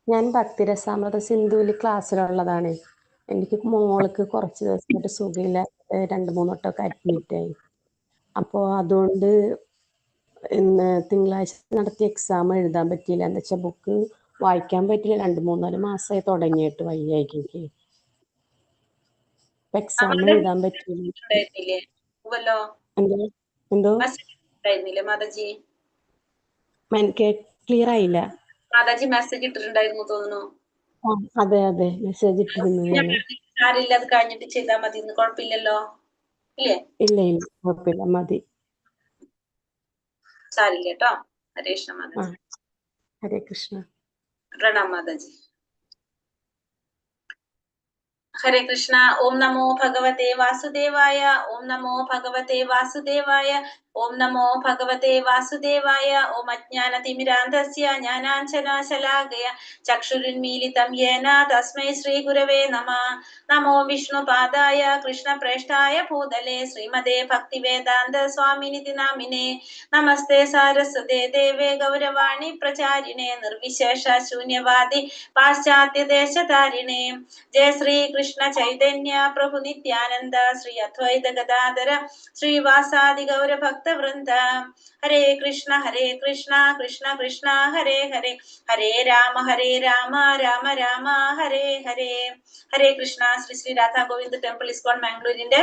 ഞാൻ ഭക്തിരസാമൃത സിന്ധുവിൽ ക്ലാസ്സിലുള്ളതാണ്. എനിക്ക് മോൾക്ക് കുറച്ച് ദിവസമായിട്ട് സുഖമില്ല. 2-3 വട്ടമൊക്കെ അഡ്മിറ്റായി. അപ്പോൾ അതുകൊണ്ട് ഇന്ന് തിങ്കളാഴ്ച നടത്തിയ എക്സാം എഴുതാൻ പറ്റിയില്ല. എന്താ വെച്ചാൽ ബുക്ക് വായിക്കാൻ പറ്റില്ല. 2-3-4 മാസമായി തുടങ്ങിയിട്ട് വയ്യായിക്ക് എനിക്ക്. എക്സാം എഴുതാൻ പറ്റിയില്ല. എന്തോ എന്തോ മാതാജി ക്ലിയർ ആയില്ല. മാതാജി മെസ്സേജ് ഇട്ടിട്ടുണ്ടായിരുന്നു തോന്നുന്നു. അതെ അതെ മെസ്സേജ് ഇട്ടിരുന്നു ഞാൻ. സാരില്ല, അത് കഴിഞ്ഞിട്ട് ചെയ്താൽ മതി. കുഴപ്പമില്ലല്ലോ ഇല്ലേ? ഇല്ല ഇല്ല കുഴപ്പമില്ല, മതി. സാരില്ല കേട്ടോ. ഹരേ കൃഷ്ണ മാതാജി. ഹരേ കൃഷ്ണ. പ്രണാം മാതാജി. ഹരേ കൃഷ്ണ. ഓം നമോ ഭഗവതേ വാസുദേവായ. ഓം നമോ ഭഗവതേ വാസുദേവായ. ഓം നമോ ഭഗവതേ വാസുദേവായ. ഓം അജ്ഞാനതിമിരാന്ധസ്യ ജ്ഞാനാഞ്ജനശലാകയ ചക്ഷുരുന്മീലിതം യേന തസ്മൈ ശ്രീ ഗുരവേ നമഃ. നമോ വിഷ്ണുപാദായ കൃഷ്ണപ്രേഷ്ഠായ ഭൂതലേ ശ്രീമതേ ഭക്തിവേദാന്ത സ്വാമിനിതി നാമിനേ. നമസ്തേ സാരസ്വതേ ദേവേ ഗൗരവാണി പ്രചാരിണേ നിർവിശേഷ ശൂന്യവാദി പാശ്ചാത്യദേശധാരിണേ. ജയ ശ്രീ കൃഷ്ണ ചൈതന്യ പ്രഭു നിത്യാനന്ദ ശ്രീ അദ്വൈത ഗദാധര ശ്രീവാസാദി ഗൗരഭക്തവൃന്ദ. ഹരേ കൃഷ്ണ കൃഷ്ണ കൃഷ്ണ ഹരേ ഹരേ, ഹരേ രാമ രാമ രാമ ഹരേ ഹരേ. ഹരേ കൃഷ്ണ. ശ്രീ ശ്രീ രാധാ ഗോവിന്ദ് ടെമ്പിൾ ഇസ്കോൺ മാംഗ്ലൂരിന്റെ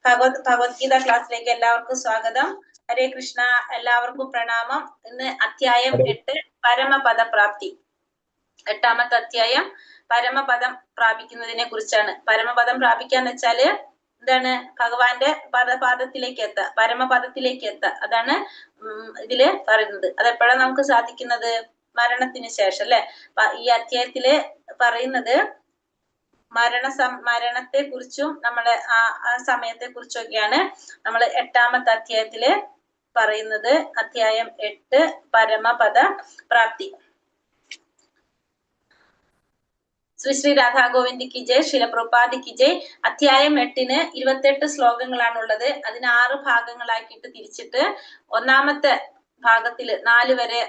ഭഗവത്ഗീത ക്ലാസ്സിലേക്ക് എല്ലാവർക്കും സ്വാഗതം. ഹരേ കൃഷ്ണ. എല്ലാവർക്കും പ്രണാമം. ഇന്ന് അധ്യായം 8 പരമപദ പ്രാപ്തി. 8ാമത്തെ അധ്യായം പരമപദം പ്രാപിക്കുന്നതിനെ കുറിച്ചാണ്. പരമപദം പ്രാപിക്കാന്ന് വെച്ചാല് എന്താണ്? ഭഗവാന്റെ പാദത്തിലേക്ക് എത്തുക, പരമപദത്തിലേക്ക് എത്തുക. അതാണ് ഇതില് പറയുന്നത്. അതെപ്പോഴാണ് നമുക്ക് സാധിക്കുന്നത്? മരണത്തിന് ശേഷം അല്ലെ. ഈ അധ്യായത്തില് പറയുന്നത് മരണത്തെ കുറിച്ചും നമ്മളെ ആ സമയത്തെ കുറിച്ചൊക്കെയാണ് നമ്മൾ 8ാമത്തെ അധ്യായത്തില് പറയുന്നത്. അധ്യായം 8 പരമപദ പ്രാപ്തി. ശ്രീ ശ്രീ രാധാ ഗോവിന്ദ് കി ജയ്, ശില പ്രഭുപാദ് കി ജയ്. അധ്യായം 8-ന് 28 ശ്ലോകങ്ങളാണുള്ളത്. അതിന് 6 ഭാഗങ്ങളാക്കിയിട്ട് തിരിച്ചിട്ട് 1ാമത്തെ ഭാഗത്തില് 4 വരെ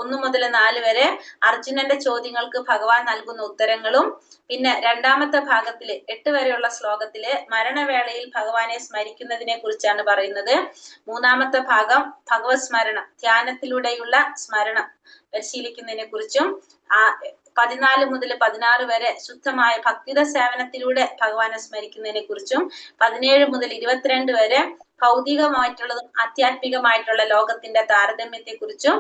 1 മുതൽ 4 വരെ അർജുനന്റെ ചോദ്യങ്ങൾക്ക് ഭഗവാൻ നൽകുന്ന ഉത്തരങ്ങളും, പിന്നെ 2ാമത്തെ ഭാഗത്തില് 8 വരെയുള്ള ശ്ലോകത്തില് മരണവേളയിൽ ഭഗവാനെ സ്മരിക്കുന്നതിനെ കുറിച്ചാണ് പറയുന്നത്. 3ാമത്തെ ഭാഗം ഭഗവത് സ്മരണം, ധ്യാനത്തിലൂടെയുള്ള സ്മരണം പരിശീലിക്കുന്നതിനെ കുറിച്ചും, 14 മുതൽ 16 വരെ ശുദ്ധമായ ഭക്തിത സേവനത്തിലൂടെ ഭഗവാനെ സ്മരിക്കുന്നതിനെ കുറിച്ചും, 17 മുതൽ 22 വരെ ഭൗതികമായിട്ടുള്ളതും ആധ്യാത്മികമായിട്ടുള്ള ലോകത്തിന്റെ താരതമ്യത്തെ കുറിച്ചും,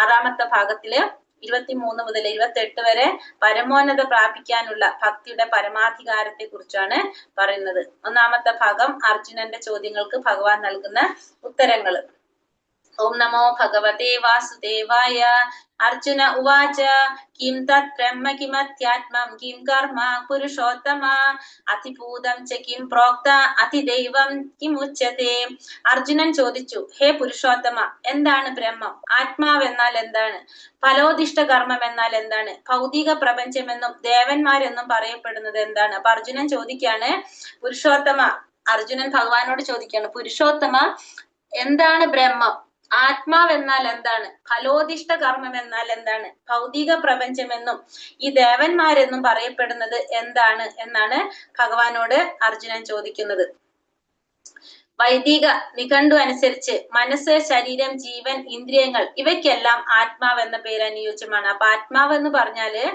6ാമത്തെ ഭാഗത്തില് 23 മുതൽ 28 വരെ പരമോന്നത പ്രാപിക്കാനുള്ള ഭക്തിയുടെ പരമാധികാരത്തെ കുറിച്ചാണ് പറയുന്നത്. 1ാമത്തെ ഭാഗം അർജുനന്റെ ചോദ്യങ്ങൾക്ക് ഭഗവാൻ നൽകുന്ന ഉത്തരങ്ങൾ. ഓം നമോ ഭഗവതേ വാസുദേവായ. അർജുന ഉവാച കിം തത് ബ്രഹ്മ കിമധ്യാത്മം കിം കർമ്മ പുരുഷോത്തമ അതിഭൂതം ച കിം പ്രോക്ത അതിദൈവം കിമുച്യതേ. അർജുനൻ ചോദിച്ചു, ഹേ പുരുഷോത്തമ, എന്താണ് ബ്രഹ്മം? ആത്മാവെന്നാൽ എന്താണ്? ഫലോദിഷ്ട കർമ്മം എന്നാൽ എന്താണ്? ഭൗതിക പ്രപഞ്ചമെന്നും ദേവന്മാരെന്നും പറയപ്പെടുന്നത് എന്താണ്? അപ്പൊ അർജുനൻ ചോദിക്കാണ്, പുരുഷോത്തമ, അർജുനൻ ഭഗവാനോട് ചോദിക്കാണ്, പുരുഷോത്തമ, എന്താണ് ബ്രഹ്മം? ആത്മാവെന്നാൽ എന്താണ്? ഫലോദിഷ്ട കർമ്മം എന്നാൽ എന്താണ്? ഭൗതിക പ്രപഞ്ചമെന്നും ഈ ദേവന്മാരെന്നും പറയപ്പെടുന്നത് എന്താണ് എന്നാണ് ഭഗവാനോട് അർജുനൻ ചോദിക്കുന്നത്. വൈദിക നിഘണ്ടു അനുസരിച്ച് മനസ്സ്, ശരീരം, ജീവൻ, ഇന്ദ്രിയങ്ങൾ ഇവയ്ക്കെല്ലാം ആത്മാവ് എന്ന പേര് അനുയോജ്യമാണ്. അപ്പൊ ആത്മാവ് എന്ന് പറഞ്ഞാല്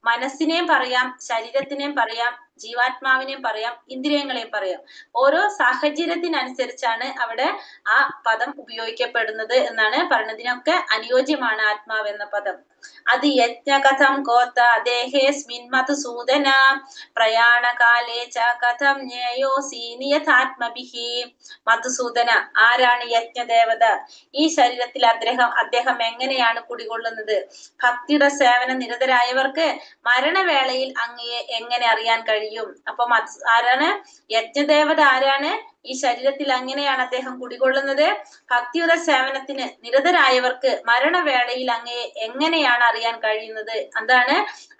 മനസ്സിനെയും പറയാം, ശരീരത്തിനെയും പറയാം, ജീവാത്മാവിനെയും പറയാം, ഇന്ദ്രിയങ്ങളെയും പറയാം. ഓരോ സാഹചര്യത്തിനനുസരിച്ചാണ് അവിടെ ആ പദം ഉപയോഗിക്കപ്പെടുന്നത് എന്നാണ് പറയുന്നത്. ഇതിനൊക്കെ അനുയോജ്യമാണ് ആത്മാവ് എന്ന പദം. അത് യജ്ഞകഥം കോത്ത ദേഹേസ്മിൻ മധുസൂദന പ്രയാണകാലേ ച കഥം ജ്ഞേയോസി നിയതാത്മഭിഹി. മധുസൂദന, ആരാണ് യജ്ഞദേവത? ഈ ശരീരത്തിൽ അദ്ദേഹം എങ്ങനെയാണ് കുടികൊള്ളുന്നത്? ഭക്തിയുടെ സേവന നിരതരായവർക്ക് മരണവേളയിൽ അങ്ങയെ എങ്ങനെ അറിയാൻ കഴിയും? അപ്പൊ ആരാണ് യജ്ഞദേവത? ആരാണ്? ഈ ശരീരത്തിൽ അങ്ങനെയാണ് അദ്ദേഹം കുടികൊള്ളുന്നത്. ഭക്തിയുത സേവനത്തിന് നിരതരായവർക്ക് മരണവേളയിൽ അങ്ങയെ എങ്ങനെയാണ് അറിയാൻ കഴിയുന്നത്? അതാണ്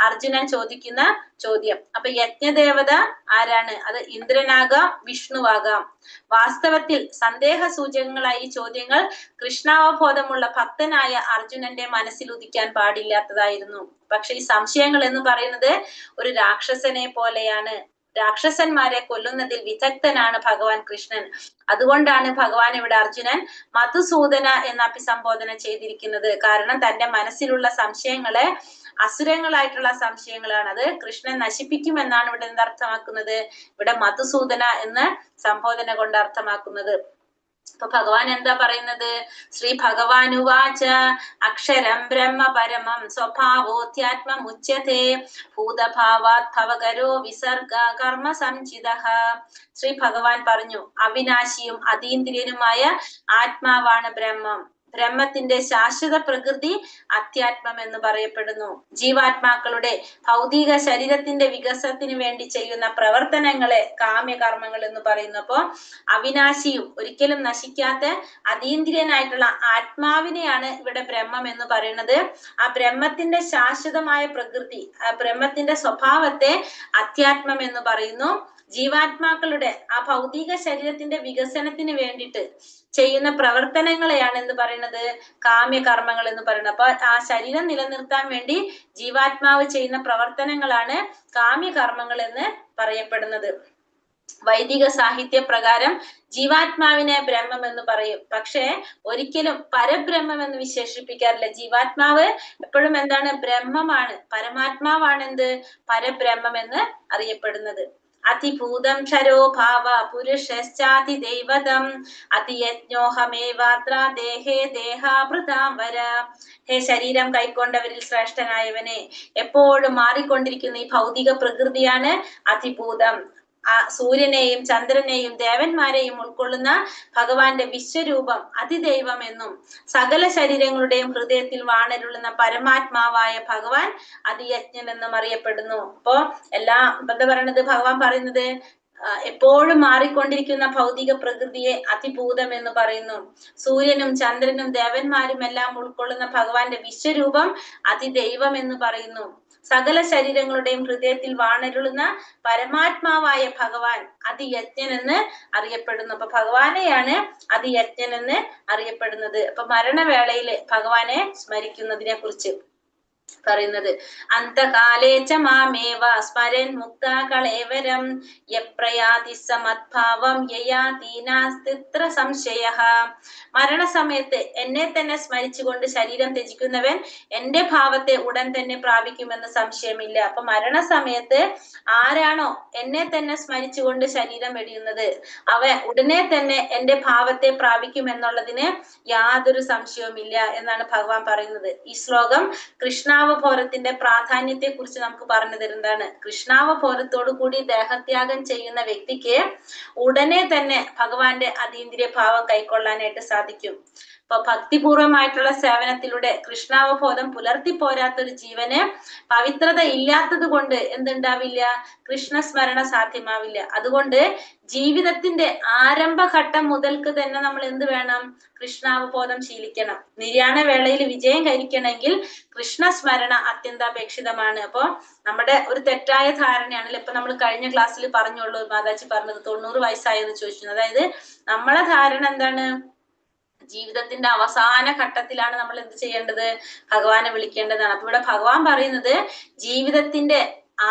അർജുനൻ ചോദിക്കുന്ന ചോദ്യം. അപ്പൊ യജ്ഞദേവത ആരാണ്? അത് ഇന്ദ്രനാകാം, വിഷ്ണുവാകാം. വാസ്തവത്തിൽ സന്ദേഹ സൂചകങ്ങളായി ഈ ചോദ്യങ്ങൾ കൃഷ്ണാവബോധമുള്ള ഭക്തനായ അർജുനന്റെ മനസ്സിൽ ഉദിക്കാൻ പാടില്ലാത്തതായിരുന്നു. പക്ഷെ ഈ സംശയങ്ങൾ എന്ന് പറയുന്നത് ഒരു രാക്ഷസനെ പോലെയാണ്. രാക്ഷസന്മാരെ കൊല്ലുന്നതിൽ വിദഗ്ധനാണ് ഭഗവാൻ കൃഷ്ണൻ. അതുകൊണ്ടാണ് ഭഗവാൻ ഇവിടെ അർജുനൻ മധുസൂദന എന്ന് അഭിസംബോധന ചെയ്തിരിക്കുന്നത്. കാരണം തന്റെ മനസ്സിലുള്ള സംശയങ്ങളെ അസുരങ്ങളായിട്ടുള്ള സംശയങ്ങളാണ്. അത് കൃഷ്ണൻ നശിപ്പിക്കുമെന്നാണ് ഇവിടെ എന്തർത്ഥമാക്കുന്നത്? ഇവിടെ മധുസൂദന എന്ന സംബോധന കൊണ്ട് അർത്ഥമാക്കുന്നത്. അപ്പൊ ഭഗവാൻ എന്താ പറയുന്നത്? ശ്രീ ഭഗവാനുവാച അക്ഷരം ബ്രഹ്മ പരമം സ്വഭാവോധ്യാത്മമുച്യതേ ഭൂതഭാവാത് ഭവകരോ വിസർഗ കർമ്മ സംചിതഃ. ശ്രീ ഭഗവാൻ പറഞ്ഞു, അവിനാശിയും അതീന്ദ്രിയനുമായ ആത്മാവാണ് ബ്രഹ്മം. ബ്രഹ്മത്തിന്റെ ശാശ്വത പ്രകൃതി അധ്യാത്മം എന്ന് പറയപ്പെടുന്നു. ജീവാത്മാക്കളുടെ ഭൗതിക ശരീരത്തിന്റെ വികസനത്തിന് വേണ്ടി ചെയ്യുന്ന പ്രവർത്തനങ്ങളെ കാമ്യകർമ്മങ്ങൾ എന്ന് പറയുന്നു. അപ്പോ അവിനാശിയും ഒരിക്കലും നശിക്കാത്ത അതീന്ദ്രിയനായിട്ടുള്ള ആത്മാവിനെയാണ് ഇവിടെ ബ്രഹ്മം എന്ന് പറയുന്നത്. ആ ബ്രഹ്മത്തിന്റെ ശാശ്വതമായ പ്രകൃതി, ആ ബ്രഹ്മത്തിന്റെ സ്വഭാവത്തെ അധ്യാത്മം എന്ന് പറയുന്നു. ജീവാത്മാക്കളുടെ ആ ഭൗതിക ശരീരത്തിന്റെ വികസനത്തിന് വേണ്ടിയിട്ട് ചെയ്യുന്ന പ്രവർത്തനങ്ങളെയാണ് എന്ന് പറയുന്നത് കാമ്യകർമ്മങ്ങൾ എന്ന് പറയുന്നത്. അപ്പൊ ആ ശരീരം നിലനിർത്താൻ വേണ്ടി ജീവാത്മാവ് ചെയ്യുന്ന പ്രവർത്തനങ്ങളാണ് കാമ്യകർമ്മങ്ങൾ എന്ന് പറയപ്പെടുന്നത്. വൈദിക സാഹിത്യ പ്രകാരം ജീവാത്മാവിനെ ബ്രഹ്മം എന്ന് പറയും. പക്ഷെ ഒരിക്കലും പരബ്രഹ്മം എന്ന് വിശേഷിപ്പിക്കാറില്ല. ജീവാത്മാവ് എപ്പോഴും എന്താണ്? ബ്രഹ്മമാണ്, പരമാത്മാവാണ് എന്ത്? പരബ്രഹ്മം എന്ന് അറിയപ്പെടുന്നത്. അതിഭൂതം ക്ഷരോ ഭാവ പുരുഷശ്ചാതി ദൈവതം അതിയജ്ഞോഹമേവാത്ര ദേഹേ ദേഹാഭൃതാം വര. ഹേ ശരീരം കൈക്കൊണ്ടവരിൽ ശ്രേഷ്ഠനായവനെ, എപ്പോഴും മാറിക്കൊണ്ടിരിക്കുന്ന ഈ ഭൗതിക പ്രകൃതിയാണ് അതിഭൂതം. ആ സൂര്യനെയും ചന്ദ്രനെയും ദേവന്മാരെയും ഉൾക്കൊള്ളുന്ന ഭഗവാന്റെ വിശ്വരൂപം അതിദൈവം എന്നും, സകല ശരീരങ്ങളുടെയും ഹൃദയത്തിൽ വാണരുളുന്ന പരമാത്മാവായ ഭഗവാൻ അതിയജ്ഞൻ എന്നും അറിയപ്പെടുന്നു. അപ്പോ എന്താ പറയണത്? ഭഗവാൻ പറയുന്നത് എപ്പോഴും മാറിക്കൊണ്ടിരിക്കുന്ന ഭൗതിക പ്രകൃതിയെ അതിഭൂതം എന്ന് പറയുന്നു. സൂര്യനും ചന്ദ്രനും ദേവന്മാരും എല്ലാം ഉൾക്കൊള്ളുന്ന ഭഗവാന്റെ വിശ്വരൂപം അതിദൈവം എന്ന് പറയുന്നു. സകല ശരീരങ്ങളുടെയും ഹൃദയത്തിൽ വാണരുളുന്ന പരമാത്മാവായ ഭഗവാൻ അതിയജ്ഞൻ എന്ന് അറിയപ്പെടുന്നു. അപ്പൊ ഭഗവാനെയാണ് അതിയജ്ഞൻ എന്ന് അറിയപ്പെടുന്നത്. അപ്പൊ മരണവേളയില് ഭഗവാനെ സ്മരിക്കുന്നതിനെ കുറിച്ച് പറയുന്നത് അന്തകാലേ ച മാമേവ സ്മരൻ മുക്ത കളേവരം യപ്രയാതി സമദ്ഭാവം യയാതീനാസ്തിത്ര സംശയഃ. മരണസമയത്ത് എന്നെ തന്നെ സ്മരിച്ചുകൊണ്ട് ശരീരം ത്യജിക്കുന്നവൻ എന്റെ ഭാവത്തെ ഉടൻ തന്നെ പ്രാപിക്കുമെന്ന് സംശയമില്ല. അപ്പൊ മരണസമയത്ത് ആരാണോ എന്നെ തന്നെ സ്മരിച്ചുകൊണ്ട് ശരീരം വെടിയുന്നത് അവൻ ഉടനെ തന്നെ എന്റെ ഭാവത്തെ പ്രാപിക്കുമെന്നുള്ളതിന് യാതൊരു സംശയവുമില്ല എന്നാണ് ഭഗവാൻ പറയുന്നത്. ഈ ശ്ലോകം കൃഷ്ണാവബോധത്തിന്റെ പ്രാധാന്യത്തെ കുറിച്ച് നമുക്ക് പറഞ്ഞു തരുന്നതാണ്. കൃഷ്ണാവബോധത്തോടു കൂടി ദേഹത്യാഗം ചെയ്യുന്ന വ്യക്തിക്ക് ഉടനെ തന്നെ ഭഗവാന്റെ അതീന്ദ്രിയ ഭാവം കൈക്കൊള്ളാനായിട്ട് സാധിക്കും. അപ്പൊ ഭക്തിപൂർവമായിട്ടുള്ള സേവനത്തിലൂടെ കൃഷ്ണാവബോധം പുലർത്തി പോരാത്തൊരു ജീവന് പവിത്രത ഇല്ലാത്തത് കൊണ്ട് എന്തുണ്ടാവില്ല? കൃഷ്ണസ്മരണ സാധ്യമാവില്ല. അതുകൊണ്ട് ജീവിതത്തിന്റെ ആരംഭഘട്ടം മുതൽക്ക് തന്നെ നമ്മൾ എന്ത് വേണം? കൃഷ്ണാവബോധം ശീലിക്കണം. നിര്യാണ വേളയിൽ വിജയം കഴിക്കണമെങ്കിൽ കൃഷ്ണസ്മരണ അത്യന്താപേക്ഷിതമാണ്. അപ്പൊ നമ്മുടെ ഒരു തെറ്റായ ധാരണയാണല്ലോ. ഇപ്പൊ നമ്മൾ കഴിഞ്ഞ ക്ലാസ്സിൽ പറഞ്ഞുള്ളൂ, മാതാജി പറഞ്ഞത് 90 വയസ്സായെന്ന് ചോദിച്ചു. അതായത് നമ്മളെ ധാരണ എന്താണ്? ജീവിതത്തിന്റെ അവസാന ഘട്ടത്തിലാണ് നമ്മൾ എന്ത് ചെയ്യേണ്ടത്? ഭഗവാനെ വിളിക്കേണ്ടതാണ്. അപ്പൊ ഇവിടെ ഭഗവാൻ പറയുന്നത് ജീവിതത്തിന്റെ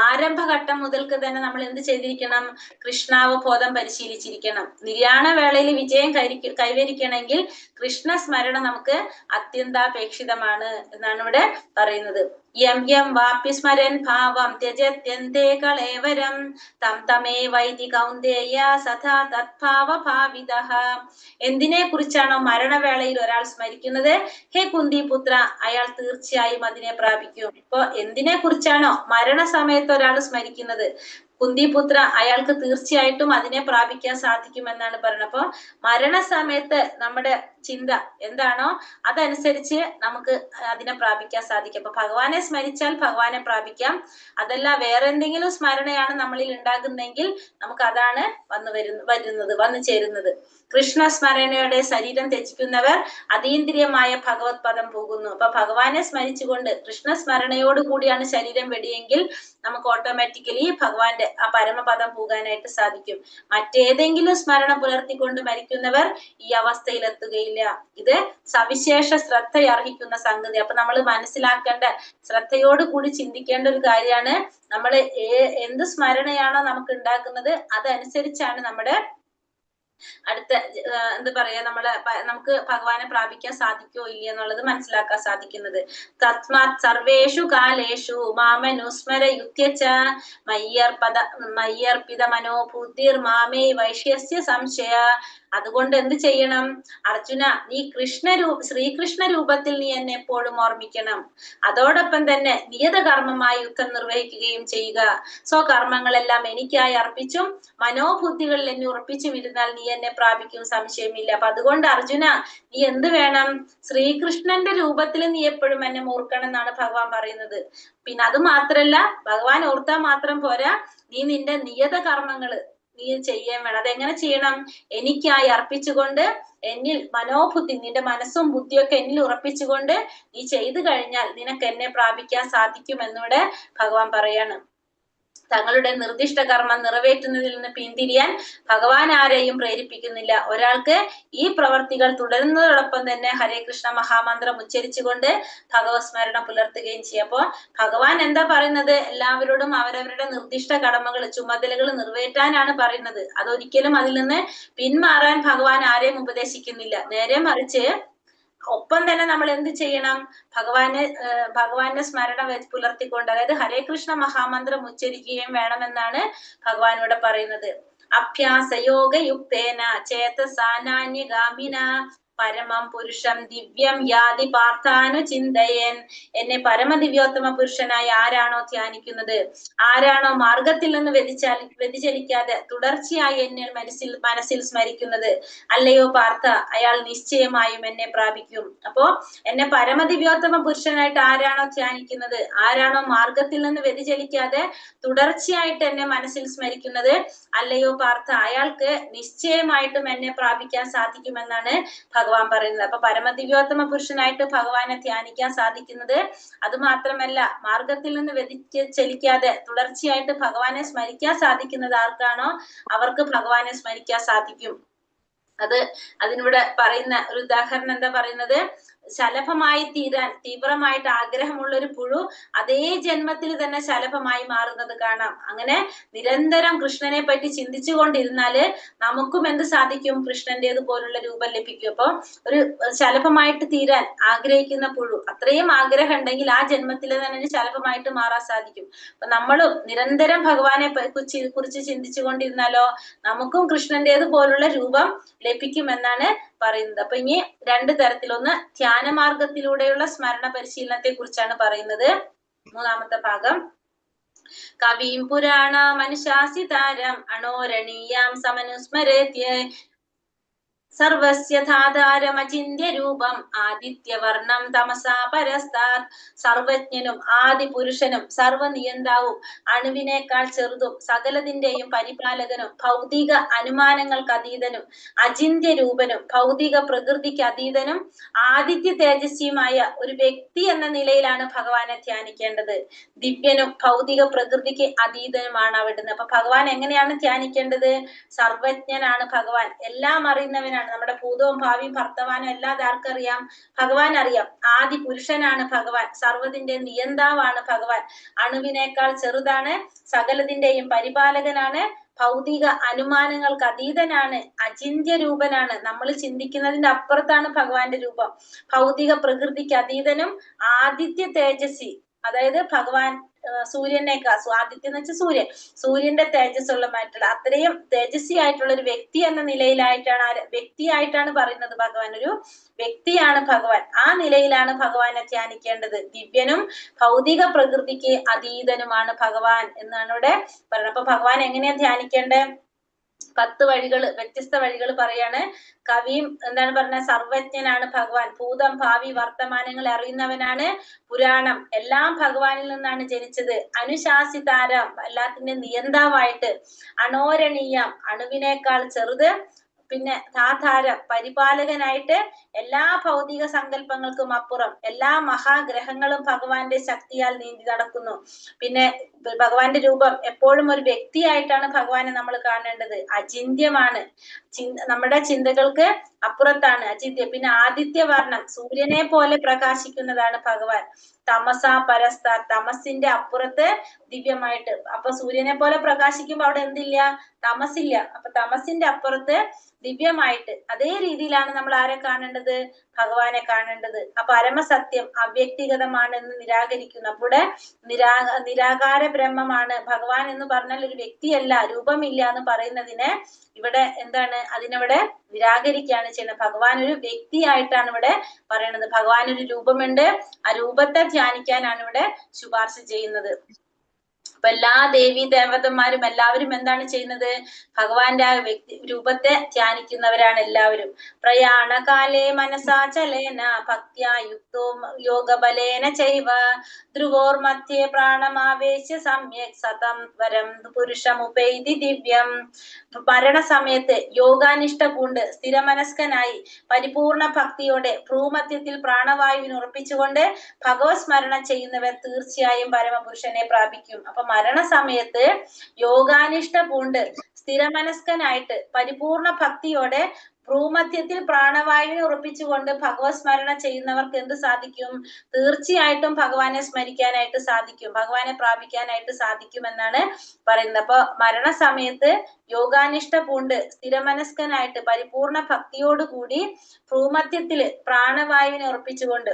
ആരംഭഘട്ടം മുതൽക്ക് തന്നെ നമ്മൾ എന്ത് ചെയ്തിരിക്കണം? കൃഷ്ണാവബോധം പരിശീലിച്ചിരിക്കണം. നിര്യാണ വേളയിൽ വിജയം കൈവരിക്കണമെങ്കിൽ കൃഷ്ണസ്മരണ നമുക്ക് അത്യന്താപേക്ഷിതമാണ് എന്നാണ് ഇവിടെ പറയുന്നത്. യം യം വാപ്യ സ്മരൻ ഭാവം ത്യജത്യന്തേ കളേവരം തം തമേ വൈതി കൗന്ദേയ സദാ തദ്ഭാവ ഭാവിതഃ. എന്തിനെ കുറിച്ചാണോ മരണവേളയിൽ ഒരാൾ സ്മരിക്കുന്നത്, ഹേ കുന്തിപുത്ര, അയാൾ തീർച്ചയായും അതിനെ പ്രാപിക്കും. ഇപ്പൊ എന്തിനെ കുറിച്ചാണോ മരണസമയത്ത് ഒരാൾ സ്മരിക്കുന്നത്, കുന്തിപുത്ര അയാൾക്ക് തീർച്ചയായിട്ടും അതിനെ പ്രാപിക്കാൻ സാധിക്കുമെന്നാണ് പറയുന്നത്. അപ്പൊ മരണസമയത്ത് നമ്മുടെ ചിന്ത എന്താണോ അതനുസരിച്ച് നമുക്ക് അതിനെ പ്രാപിക്കാൻ സാധിക്കും. അപ്പൊ ഭഗവാനെ സ്മരിച്ചാൽ ഭഗവാനെ പ്രാപിക്കാം. അതല്ല വേറെ എന്തെങ്കിലും സ്മരണയാണ് നമ്മളിൽ ഉണ്ടാകുന്നെങ്കിൽ നമുക്ക് അതാണ് വന്നു ചേരുന്നത്. കൃഷ്ണ സ്മരണയുടെ ശരീരം ത്യജിക്കുന്നവർ അതീന്ദ്രിയമായ ഭഗവത് പദം പോകുന്നു. അപ്പൊ ഭഗവാനെ സ്മരിച്ചുകൊണ്ട് കൃഷ്ണ സ്മരണയോട് കൂടിയാണ് ശരീരം വെടിയെങ്കിൽ നമുക്ക് ഓട്ടോമാറ്റിക്കലി ഭഗവാന്റെ ആ പരമപദം പോകാനായിട്ട് സാധിക്കും. മറ്റേതെങ്കിലും സ്മരണ പുലർത്തിക്കൊണ്ട് മരിക്കുന്നവർ ഈ അവസ്ഥയിലെത്തുകയില്ല. ഇത് സവിശേഷ ശ്രദ്ധ അർഹിക്കുന്ന സംഗതി. അപ്പൊ നമ്മൾ മനസ്സിലാക്കേണ്ട, ശ്രദ്ധയോട് കൂടി ചിന്തിക്കേണ്ട ഒരു കാര്യമാണ്, നമ്മൾ എന്ത് സ്മരണയാണോ നമുക്ക് ഉണ്ടാക്കുന്നത് അതനുസരിച്ചാണ് നമ്മുടെ അടുത്ത എന്താ പറയാ നമുക്ക് ഭഗവാനെ പ്രാപിക്കാൻ സാധിക്കോ ഇല്ല എന്നുള്ളത് മനസ്സിലാക്കാൻ സാധിക്കുന്നത്. തസ്മാത് സർവേഷു കാലേഷു മാമനുസ്മര യുത്യച്ച മയ്യർപ്പിത മനോബുദ്ധിർ മാമേ വൈഷ്യസ്യ സംശയ. അതുകൊണ്ട് എന്ത് ചെയ്യണം അർജുന, നീ ശ്രീകൃഷ്ണ രൂപത്തിൽ നീ എന്നെ എപ്പോഴും ഓർമ്മിക്കണം. അതോടൊപ്പം തന്നെ നിയത കർമ്മമായി യുദ്ധം നിർവഹിക്കുകയും ചെയ്യുക. സ്വകർമ്മങ്ങളെല്ലാം എനിക്കായി അർപ്പിച്ചും മനോബുദ്ധികളിൽ എന്നെ ഉറപ്പിച്ചും ഇരുന്നാൽ നീ എന്നെ പ്രാപിക്കും, സംശയമില്ല. അപ്പൊ അതുകൊണ്ട് അർജുന, നീ എന്ത് വേണം, ശ്രീകൃഷ്ണന്റെ രൂപത്തിൽ നീ എപ്പോഴും എന്നെ ഓർക്കണം എന്നാണ് ഭഗവാൻ പറയുന്നത്. പിന്നെ അത് മാത്രല്ല, ഭഗവാൻ ഓർത്താൽ മാത്രം പോരാ, നീ നിന്റെ നിയത കർമ്മങ്ങള് നീ ചെയ്യാൻ വേണം. അതെങ്ങനെ ചെയ്യണം? എനിക്കായി അർപ്പിച്ചുകൊണ്ട് എന്നിൽ മനോബുദ്ധി, നിന്റെ മനസ്സും ബുദ്ധിയൊക്കെ എന്നിൽ ഉറപ്പിച്ചുകൊണ്ട് നീ ചെയ്തു കഴിഞ്ഞാൽ നിനക്ക് എന്നെ പ്രാപിക്കാൻ സാധിക്കും എന്നിവിടെ ഭഗവാൻ പറയാണ്. തങ്ങളുടെ നിർദ്ദിഷ്ട കർമ്മം നിറവേറ്റുന്നതിൽ നിന്ന് പിന്തിരിയാൻ ഭഗവാൻ ആരെയും പ്രേരിപ്പിക്കുന്നില്ല. ഒരാൾക്ക് ഈ പ്രവർത്തികൾ തുടരുന്നതോടൊപ്പം തന്നെ ഹരേ കൃഷ്ണ മഹാമന്ത്രം ഉച്ചരിച്ചുകൊണ്ട് ഭഗവത് സ്മരണം പുലർത്തുകയും ചെയ്യും. അപ്പോ ഭഗവാൻ എന്താ പറയുന്നത്? എല്ലാവരോടും അവരവരുടെ നിർദ്ദിഷ്ട കടമകൾ, ചുമതലകൾ നിറവേറ്റാനാണ് പറയുന്നത്. അതൊരിക്കലും അതിൽ നിന്ന് പിന്മാറാൻ ഭഗവാൻ ആരെയും ഉപദേശിക്കുന്നില്ല. നേരെ മറിച്ച് ഒപ്പം തന്നെ നമ്മൾ എന്ത് ചെയ്യണം? ഭഗവാന്റെ സ്മരണ പുലർത്തിക്കൊണ്ട്, അതായത് ഹരേ കൃഷ്ണ മഹാമന്ത്രം ഉച്ചരിക്കുകയും വേണമെന്നാണ് ഭഗവാൻ ഇവിടെ പറയുന്നത്. അഭ്യാസയോഗയുക്തേന ചേതസാനാന്യഗാമിന പരമം പുരുഷം ദിവ്യം യാതി പാർത്ഥാനു ചിന്തയൻ. എന്നെ പരമദിവ്യോത്തമ പുരുഷനായി ആരാണോ ധ്യാനിക്കുന്നത്, ആരാണോ മാർഗത്തിൽ നിന്ന് വ്യതിചലിക്കാതെ തുടർച്ചയായി എന്നെ മനസ്സിൽ സ്മരിക്കുന്നത്, അല്ലയോ പാർത്ഥ, അയാൾ നിശ്ചയമായും എന്നെ പ്രാപിക്കും. അപ്പോ എന്നെ പരമദിവ്യോത്തമ പുരുഷനായിട്ട് ആരാണോ ധ്യാനിക്കുന്നത്, ആരാണോ മാർഗത്തിൽ നിന്ന് വ്യതിചലിക്കാതെ തുടർച്ചയായിട്ട് എന്നെ മനസ്സിൽ സ്മരിക്കുന്നത്, അല്ലയോ പാർത്ഥ, അയാൾക്ക് നിശ്ചയമായിട്ടും എന്നെ പ്രാപിക്കാൻ സാധിക്കുമെന്നാണ് ഭഗവാൻ പറയുന്നത്. അപ്പൊ പരമദിവ്യോത്തമ പുരുഷനായിട്ട് ഭഗവാനെ ധ്യാനിക്കാൻ സാധിക്കുന്നത്, അത് മാത്രമല്ല മാർഗത്തിൽ നിന്ന് വ്യതിചലിക്കാതെ തുടർച്ചയായിട്ട് ഭഗവാനെ സ്മരിക്കാൻ സാധിക്കുന്നത് ആർക്കാണോ അവർക്ക് ഭഗവാനെ സ്മരിക്കാൻ സാധിക്കും. അതിനിവിടെ പറയുന്ന ഒരു ഉദാഹരണം എന്താ പറയുന്നത്? ശലഭമായി തീരാൻ തീവ്രമായിട്ട് ആഗ്രഹമുള്ള ഒരു പുഴു അതേ ജന്മത്തിൽ തന്നെ ശലഭമായി മാറുന്നത് കാണാം. അങ്ങനെ നിരന്തരം കൃഷ്ണനെ പറ്റി ചിന്തിച്ചു കൊണ്ടിരുന്നാല് നമുക്കും എന്ത് സാധിക്കും? കൃഷ്ണന്റേത് പോലുള്ള രൂപം ലഭിക്കും. അപ്പൊ ഒരു ശലഭമായിട്ട് തീരാൻ ആഗ്രഹിക്കുന്ന പുഴു, അത്രയും ആഗ്രഹം ഉണ്ടെങ്കിൽ ആ ജന്മത്തിൽ തന്നെ ശലഭമായിട്ട് മാറാൻ സാധിക്കും. അപ്പൊ നമ്മളും നിരന്തരം ഭഗവാനെ കുറിച്ച് ചിന്തിച്ചു കൊണ്ടിരുന്നാലോ നമുക്കും കൃഷ്ണന്റേത് പോലുള്ള രൂപം ലഭിക്കുമെന്നാണ് പറയുന്നത്. അപ്പൊ ഇനി രണ്ട് തരത്തിലൊന്ന് ധ്യാനമാർഗത്തിലൂടെയുള്ള സ്മരണ പരിശീലനത്തെ കുറിച്ചാണ് പറയുന്നത്. മൂന്നാമത്തെ ഭാഗം, കവിം പുരാണ മനുശാസിതാരം അണോരണീയാം സമനുസ്മരേത്യ സർവസ്യ ധാതാരമചിന്യ രൂപം ആദിത്യവർണം തമസാ പരസ്താത്. സർവജ്ഞനും ആദിപുരുഷനും സർവനിയന്താവും അണുവിനേക്കാൾ ചെറുതും സകലതിന്റെയും പരിപാലകനും ഭൗതിക അനുമാനങ്ങൾക്ക് അതീതനും അചിന്യ രൂപനും ഭൗതിക പ്രകൃതിക്ക് അതീതനും ആദിത്യ തേജസ്വിയുമായ ഒരു വ്യക്തി എന്ന നിലയിലാണ് ഭഗവാനെ ധ്യാനിക്കേണ്ടത്. ദിവ്യനും ഭൗതിക പ്രകൃതിക്ക് അതീതനുമാണ് അവിടുന്ന്. അപ്പൊ ഭഗവാൻ എങ്ങനെയാണ് ധ്യാനിക്കേണ്ടത്? സർവജ്ഞനാണ് ഭഗവാൻ, എല്ലാം അറിയുന്നവനാണ്. നമ്മുടെ ഭൂതവും ഭാവിയും വർത്തമാനം എല്ലാം ആർക്കറിയാം? ഭഗവാൻ അറിയാം. ആദി പുരുഷനാണ് ഭഗവാൻ, സർവ്വതിന്റെ നിയന്താവാണ് ഭഗവാൻ, അണുവിനേക്കാൾ ചെറുതാണ്, സകലതിന്റെയും പരിപാലകനാണ്, ഭൗതിക അനുമാനങ്ങൾക്ക് അതീതനാണ്, അചിന്യ രൂപനാണ്. നമ്മൾ ചിന്തിക്കുന്നതിന്റെ അപ്പുറത്താണ് ഭഗവാന്റെ രൂപം. ഭൗതിക പ്രകൃതിക്ക് അതീതനും ആദിത്യ തേജസ്വി, അതായത് ഭഗവാൻ സൂര്യനേക്കാൾ, ആദിത്യം എന്ന് വെച്ചാൽ സൂര്യൻ, സൂര്യന്റെ തേജസ്സുള്ള മാറ്റുള്ള അത്രയും തേജസ്വി ആയിട്ടുള്ള ഒരു വ്യക്തി എന്ന നിലയിലായിട്ടാണ്, വ്യക്തിയായിട്ടാണ് പറയുന്നത്. ഭഗവാൻ ഒരു വ്യക്തിയാണ് ഭഗവാൻ. ആ നിലയിലാണ് ഭഗവാനെ ധ്യാനിക്കേണ്ടത്. ദിവ്യനും ഭൗതിക പ്രകൃതിക്ക് അതീതനുമാണ് ഭഗവാൻ എന്നാണ് ഇവിടെ പറയുന്നത്. അപ്പൊ ഭഗവാൻ എങ്ങനെയാ ധ്യാനിക്കേണ്ടത്? 10 വഴികൾ, വ്യത്യസ്ത വഴികൾ പറയാണ്. കവിയും എന്താണ് പറഞ്ഞത്? സർവജ്ഞനാണ് ഭഗവാൻ. ഭൂതം ഭാവി വർത്തമാനങ്ങളെ അറിയുന്നവനാണ്. പുരാണം എല്ലാം ഭഗവാനിൽ നിന്നാണ് ജനിച്ചത്. അനുശാസിതാരം എല്ലാത്തിന്റെ നിയന്താവായിട്ട്. അണോരണീയം അണുവിനേക്കാൾ ചെറുത്. പിന്നെ ധാതാരം പരിപാലകനായിട്ട്. എല്ലാ ഭൗതിക സങ്കല്പങ്ങൾക്കും അപ്പുറം. എല്ലാ മഹാഗ്രഹങ്ങളും ഭഗവാന്റെ ശക്തിയാൽ നീന്തി നടക്കുന്നു. പിന്നെ ഭഗവാന്റെ രൂപം എപ്പോഴും ഒരു വ്യക്തിയായിട്ടാണ് ഭഗവാനെ നമ്മൾ കാണേണ്ടത്. അചിന്യമാണ്, നമ്മുടെ ചിന്തകൾക്ക് അപ്പുറത്താണ്, അചിന്യം. പിന്നെ ആദിത്യവർണ്ണം സൂര്യനെ പോലെ പ്രകാശിക്കുന്നതാണ് ഭഗവാൻ. തമസ പരസ്ത തമസിന്റെ അപ്പുറത്ത് ദിവ്യമായിട്ട്. അപ്പൊ സൂര്യനെ പോലെ പ്രകാശിക്കുമ്പോ അവിടെ എന്തില്ല? തമസില്ല. അപ്പൊ തമസിന്റെ അപ്പുറത്ത് ദിവ്യമായിട്ട്. അതേ രീതിയിലാണ് നമ്മൾ ആരെ കാണേണ്ടത്? ഭഗവാനെ കാണേണ്ടത്. അപ്പൊ പരമസത്യം അവ്യക്തിഗതമാണെന്ന് നിരാകരിക്കുന്നു. അപ്പോൾ നിരാകാര ബ്രഹ്മമാണ് ഭഗവാൻ എന്ന് പറഞ്ഞാൽ ഒരു വ്യക്തിയല്ല, രൂപമില്ല എന്ന് പറയുന്നതിനെ ഇവിടെ എന്താണ്? അതിനവിടെ നിരാകരിക്കുകയാണ് ചെയ്യുന്നത്. ഭഗവാൻ ഒരു വ്യക്തിയായിട്ടാണ് ഇവിടെ പറയുന്നത്. ഭഗവാൻ ഒരു രൂപമുണ്ട്, ആ രൂപത്തെ ധ്യാനിക്കാനാണ് ഇവിടെ ശുപാർശ ചെയ്യുന്നത്. അപ്പൊ എല്ലാ ദേവീ ദേവതന്മാരും എല്ലാവരും എന്താണ് ചെയ്യുന്നത്? ഭഗവാന്റെ ആ വ്യക്തി രൂപത്തെ ധ്യാനിക്കുന്നവരാണ് എല്ലാവരും. പ്രയാണകാലേ മനസാചലേന ഭക്ത്യാ യുക്തോ യോഗബലേന ചൈവ ധ്രുവോർ മധ്യേ പ്രാണമാവേശ്യ സമ്യക് സതം വരം പുരുഷമുപൈതി ദിവ്യം. മരണസമയത്ത് യോഗാനിഷ്ഠ പൂണ്ട് സ്ഥിരമനസ്കനായി പരിപൂർണ ഭക്തിയോടെ ഭ്രൂമധ്യത്തിൽ പ്രാണവായുവിന് ഉറപ്പിച്ചുകൊണ്ട് ഭഗവത് സ്മരണ ചെയ്യുന്നവർ തീർച്ചയായും പരമപുരുഷനെ പ്രാപിക്കും. അപ്പൊ മരണസമയത്ത് യോഗാനിഷ്ഠ പൂണ്ട് സ്ഥിരമനസ്കനായിട്ട് പരിപൂർണ ഭക്തിയോടെ ഭ്രൂമധ്യത്തിൽ പ്രാണവായുവിനെ ഉറപ്പിച്ചുകൊണ്ട് ഭഗവത് സ്മരണ ചെയ്യുന്നവർക്ക് എന്ത് സാധിക്കും? തീർച്ചയായിട്ടും ഭഗവാനെ സ്മരിക്കാനായിട്ട് സാധിക്കും, ഭഗവാനെ പ്രാപിക്കാനായിട്ട് സാധിക്കും എന്നാണ് പറയുന്നത്. അപ്പൊ മരണസമയത്ത് യോഗാനിഷ്ഠ പൂണ്ട് സ്ഥിരമനസ്കനായിട്ട് പരിപൂർണ ഭക്തിയോടുകൂടി ഭ്രൂമധ്യത്തില് പ്രാണവായുവിനെ ഉറപ്പിച്ചുകൊണ്ട്,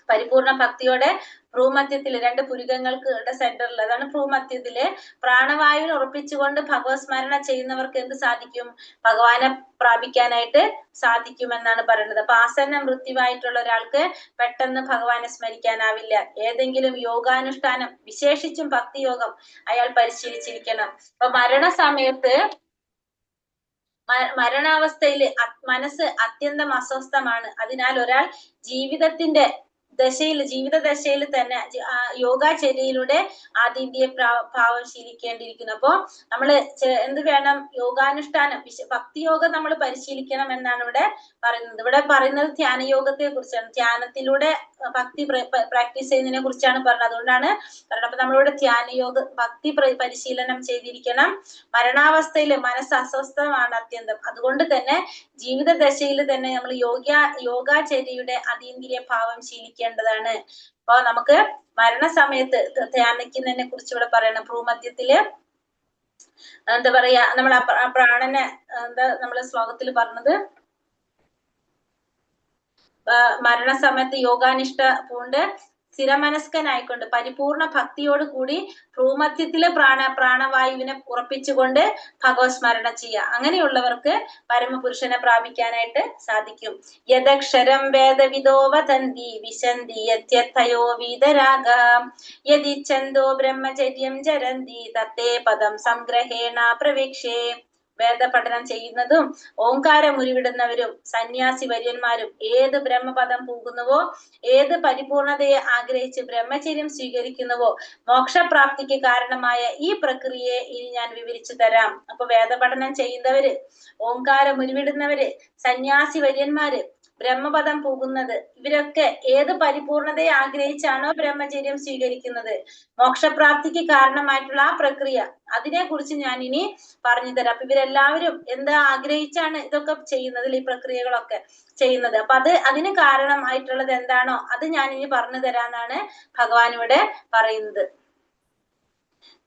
പരിപൂർണ ഭക്തിയോടെ ഭ്രൂമധ്യത്തില് 2 പുരികങ്ങൾക്ക് സെന്ററിൽ, അതാണ് ഭ്രൂമധ്യത്തില് പ്രാണവായുവിനെ ഉറപ്പിച്ചുകൊണ്ട് ഭഗവത് സ്മരണ ചെയ്യുന്നവർക്ക് എന്ത് സാധിക്കും? ഭഗവാനെ പ്രാപിക്കാനായിട്ട് സാധിക്കുമെന്നാണ് പറയുന്നത്. അപ്പൊ ആസന്ന മൃത്യുവായിട്ടുള്ള ഒരാൾക്ക് പെട്ടെന്ന് ഭഗവാനെ സ്മരിക്കാനാവില്ല. ഏതെങ്കിലും യോഗാനുഷ്ഠാനം, വിശേഷിച്ചും ഭക്തിയോഗം അയാൾ പരിശീലിച്ചിരിക്കണം. അപ്പൊ മരണസമയത്ത്, മരണാവസ്ഥയില് മനസ്സ് അത്യന്തം അസ്വസ്ഥമാണ്. അതിനാൽ ഒരാൾ ജീവിത ദശയിൽ തന്നെ യോഗാചര്യയിലൂടെ ആദിത്യ ഭാവം ശീലിക്കേണ്ടിയിരിക്കുന്നു. അപ്പോ നമ്മള് എന്ത് വേണം? യോഗാനുഷ്ഠാനം, ഭക്തിയോഗം നമ്മൾ പരിശീലിക്കണം എന്നാണ് ഇവിടെ പറയുന്നത്. ഇവിടെ പറയുന്നത് ധ്യാനയോഗത്തെ കുറിച്ചാണ്. ധ്യാനത്തിലൂടെ ഭക്തി പ്രാക്ടീസ് ചെയ്യുന്നതിനെ കുറിച്ചാണ് പറഞ്ഞത്. അതുകൊണ്ടാണ് പറയുന്നത്. അപ്പൊ നമ്മളിവിടെ ധ്യാനയോഗ ഭക്തി പരിശീലനം ചെയ്തിരിക്കണം. മരണാവസ്ഥയിൽ മനസ്സ് അസ്വസ്ഥമാണ് അത്യന്തം. അതുകൊണ്ട് തന്നെ ജീവിത ദശയിൽ തന്നെ നമ്മൾ യോഗാചര്യയുടെ അതീന്ദ്രിയ ഭാവം ശീലിക്കേണ്ടതാണ്. അപ്പൊ നമുക്ക് മരണസമയത്ത് ധ്യാനിക്കുന്നതിനെ കുറിച്ച് ഇവിടെ പറയണം. ഭ്രൂമധ്യത്തില് എന്താ പറയാ, നമ്മൾ ആ പ്രാണനെ എന്താ നമ്മള് ശ്ലോകത്തിൽ പറഞ്ഞത്? മരണസമയത്ത് യോഗാനിഷ്ഠ പൂണ്ട് സ്ഥിരമനസ്കനായിക്കൊണ്ട് പരിപൂർണ ഭക്തിയോട് കൂടി ഭ്രൂമധ്യത്തിലെ പ്രാണവായുവിനെ ഉറപ്പിച്ചുകൊണ്ട് ഭഗവത് സ്മരണ ചെയ്യുക. അങ്ങനെയുള്ളവർക്ക് പരമപുരുഷനെ പ്രാപിക്കാനായിട്ട് സാധിക്കും. യദക്ഷരം വേദവിദോ വദന്തി വിശന്തി യദ്യർത്ഥയോ വീതരാഗ യദിച്ഛന്തോ ബ്രഹ്മചര്യം ചരന്തി തത്തേ പദം സംഗ്രഹേണ പ്രവേക്ഷ്യേ. വേദപഠനം ചെയ്യുന്നതും ഓങ്കാരം ഉരുവിടുന്നവരും സന്യാസി വര്യന്മാരും ഏത് ബ്രഹ്മപദം പോകുന്നുവോ, ഏത് പരിപൂർണതയെ ആഗ്രഹിച്ച് ബ്രഹ്മചര്യം സ്വീകരിക്കുന്നുവോ, മോക്ഷപ്രാപ്തിക്ക് കാരണമായ ഈ പ്രക്രിയയെ ഇനി ഞാൻ വിവരിച്ചു തരാം. അപ്പൊ വേദപഠനം ചെയ്യുന്നവര്, ഓങ്കാരം ഉരുവിടുന്നവര്, സന്യാസി വര്യന്മാര്, ബ്രഹ്മപദം പോകുന്നത്, ഇവരൊക്കെ ഏത് പരിപൂർണതയെ ആഗ്രഹിച്ചാണോ ബ്രഹ്മചര്യം സ്വീകരിക്കുന്നത്, മോക്ഷപ്രാപ്തിക്ക് കാരണമായിട്ടുള്ള ആ പ്രക്രിയ, അതിനെ കുറിച്ച് ഞാൻ ഇനി പറഞ്ഞു തരാം. അപ്പൊ ഇവരെല്ലാവരും എന്താ ആഗ്രഹിച്ചാണ് ഇതൊക്കെ ചെയ്യുന്നത്, ഈ പ്രക്രിയകളൊക്കെ ചെയ്യുന്നത്. അപ്പൊ അതിന് കാരണമായിട്ടുള്ളത് എന്താണോ അത് ഞാൻ ഇനി പറഞ്ഞു തരാന്നാണ് ഭഗവാൻ ഇവിടെ പറയുന്നത്.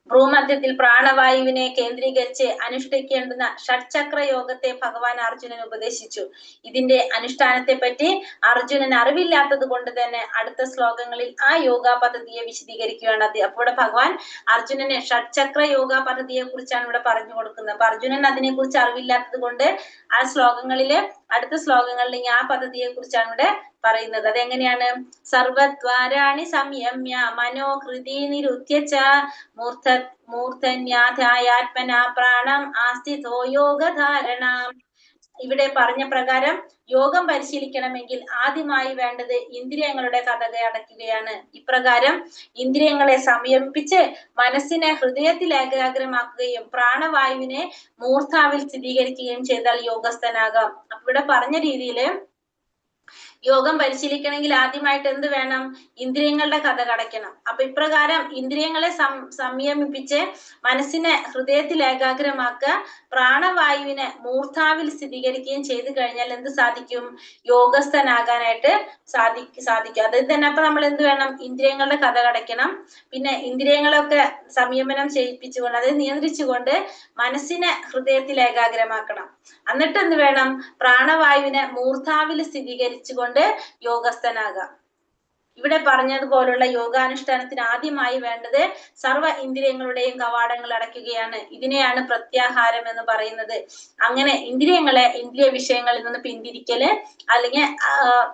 ഭ്രൂമധ്യത്തിൽ പ്രാണവായുവിനെ കേന്ദ്രീകരിച്ച് അനുഷ്ഠിക്കേണ്ടുന്ന ഷഡ്ചക്ര യോഗത്തെ ഭഗവാൻ അർജുനന് ഉപദേശിച്ചു. ഇതിന്റെ അനുഷ്ഠാനത്തെ പറ്റി അർജുനന് അറിവില്ലാത്തത് കൊണ്ട് തന്നെ അടുത്ത ശ്ലോകങ്ങളിൽ ആ യോഗ പദ്ധതിയെ വിശദീകരിക്കുകയാണ്. അപ്പോൾ ഇവിടെ ഭഗവാൻ അർജുനന് ഷഡ്ചക്ര യോഗ പദ്ധതിയെ കുറിച്ചാണ് ഇവിടെ പറഞ്ഞു കൊടുക്കുന്നത്. അപ്പൊ അർജുനൻ അതിനെ കുറിച്ച് അറിവില്ലാത്തത് കൊണ്ട് ആ ശ്ലോകങ്ങളില് അടുത്ത ശ്ലോകങ്ങളിൽ ആ പദ്ധതിയെ കുറിച്ചാണ് ഇവിടെ പറയുന്നത്. അതെങ്ങനെയാണ്? സർവദ്വാരാണി സംയമ്യ മനോഹൃതി നിരുദ്ധ്യ ച മൂർധന്യാധായാത്മന പ്രാണം ആസ്ഥിതോ യോഗധാരണം. ഇവിടെ പറഞ്ഞ പ്രകാരം യോഗം പരിശീലിക്കണമെങ്കിൽ ആദ്യമായി വേണ്ടത് ഇന്ദ്രിയങ്ങളുടെ കഥക അടയ്ക്കുകയാണ്. ഇപ്രകാരം ഇന്ദ്രിയങ്ങളെ സംയമിപ്പിച്ച് മനസ്സിനെ ഹൃദയത്തിൽ ഏകാഗ്രമാക്കുകയും പ്രാണവായുവിനെ മൂർധാവിൽ സ്ഥിരീകരിക്കുകയും ചെയ്താൽ യോഗസ്ഥനാകാം. അപ്പൊ ഇവിടെ പറഞ്ഞ രീതിയില് യോഗം പരിശീലിക്കണമെങ്കിൽ ആദ്യമായിട്ട് എന്ത് വേണം? ഇന്ദ്രിയങ്ങളുടെ കഥ കടയ്ക്കണം. അപ്പൊ ഇപ്രകാരം ഇന്ദ്രിയങ്ങളെ സംയമിപ്പിച്ച് മനസ്സിനെ ഹൃദയത്തിൽ ഏകാഗ്രമാക്കുക, പ്രാണവായുവിനെ മൂർധാവിൽ സ്ഥിരീകരിക്കുകയും ചെയ്തു കഴിഞ്ഞാൽ എന്ത് സാധിക്കും? യോഗസ്ഥനാകാനായിട്ട് സാധിക്കും. അത് തന്നെ. അപ്പൊ നമ്മൾ എന്ത് വേണം? ഇന്ദ്രിയങ്ങളുടെ കഥ കടയ്ക്കണം. പിന്നെ ഇന്ദ്രിയങ്ങളൊക്കെ സംയമനം ചെയ്യിപ്പിച്ചുകൊണ്ട്, അതായത് നിയന്ത്രിച്ചുകൊണ്ട് മനസ്സിനെ ഹൃദയത്തിൽ ഏകാഗ്രമാക്കണം. എന്നിട്ട് എന്ത് വേണം? പ്രാണവായുവിനെ മൂർധാവിൽ സ്ഥിരീകരിച്ചുകൊണ്ട് യോഗസ്ഥനാകാം. ഇവിടെ പറഞ്ഞതുപോലുള്ള യോഗാനുഷ്ഠാനത്തിന് ആദ്യമായി വേണ്ടത് സർവ്വ ഇന്ദ്രിയങ്ങളുടെയും കവാടങ്ങൾ അടയ്ക്കുകയാണ്. ഇതിനെയാണ് പ്രത്യാഹാരം എന്ന് പറയുന്നത്. അങ്ങനെ ഇന്ദ്രിയങ്ങളെ ഇന്ദ്രിയ വിഷയങ്ങളിൽ നിന്ന് പിന്തിരിക്കല്, അല്ലെങ്കിൽ